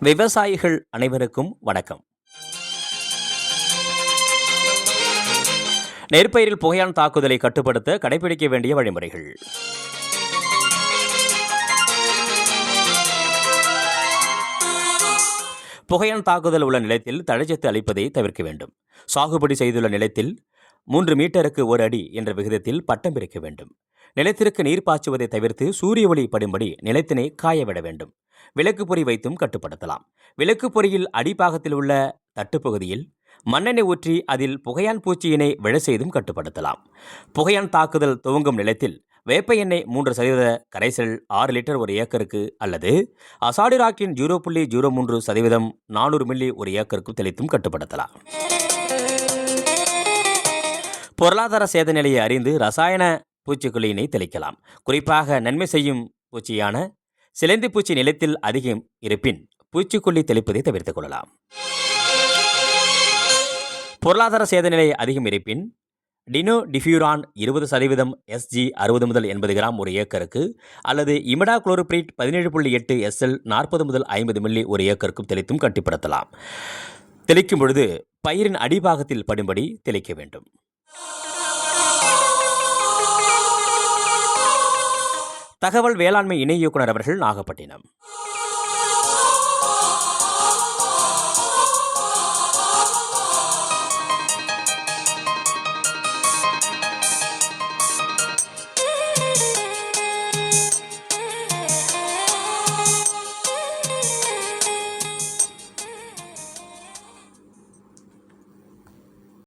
விவசாயிகள் அனைவருக்கும் வணக்கம். நெற்பயிரில் புகையான் தாக்குதலை கட்டுப்படுத்த கடைபிடிக்க வேண்டிய வழிமுறைகள். புகையான் தாக்குதல் உள்ள நிலத்தில் தழைச்சத்து அளிப்பதை தவிர்க்க வேண்டும். சாகுபடி செய்துள்ள நிலத்தில் 3 மீட்டருக்கு 1 அடி என்ற விகிதத்தில் பட்டம் பிரிக்க வேண்டும். நிலத்திற்கு நீர் பாய்ச்சுவதை தவிர்த்து சூரிய ஒளி படும்படி நிலத்தினை காயவிட வேண்டும். விளக்கு பொறி வைத்தும் கட்டுப்படுத்தலாம். விளக்கு பொறியில் அடிப்பாகத்தில் உள்ள தட்டுப்பகுதியில் மண்ணெண்ணெய் ஊற்றி அதில் புகையான் பூச்சியினை விழ செய்தும் கட்டுப்படுத்தலாம். புகையான் தாக்குதல் துவங்கும் நிலத்தில் வேப்ப எண்ணெய் 3% கரைசல் 6 லிட்டர் 1 ஏக்கருக்கு அல்லது அசாடிராக்கின் 0.03% 400 மில்லி 1 ஏக்கருக்கு தெளித்தும் கட்டுப்படுத்தலாம். பொருளாதார சேத நிலையை அறிந்து ரசாயன பூச்சிக்கொல்லியினை தெளிக்கலாம். குறிப்பாக நன்மை செய்யும் பூச்சியான சிலந்தி பூச்சி நிலத்தில் அதிகம் இருப்பின் பூச்சிக்கொல்லி தெளிப்பதை தவிர்த்துக் கொள்ளலாம். பொருளாதார சேத நிலை அதிகம் இருப்பின் டினோ டிஃபியூரான் 20% SG 60 முதல் 80 கிராம் 1 ஏக்கருக்கு அல்லது இமிடா குளோரோபிரிட் 17.8 SL 40 முதல் 50 மில்லி 1 ஏக்கருக்கும் தெளித்தும் கட்டுப்படுத்தலாம். தெளிக்கும் பொழுது பயிரின் அடிபாகத்தில் படும்படி தெளிக்க வேண்டும். தகவல் வேளாண்மை இணை இயக்குனர் அவர்கள், நாகப்பட்டினம்.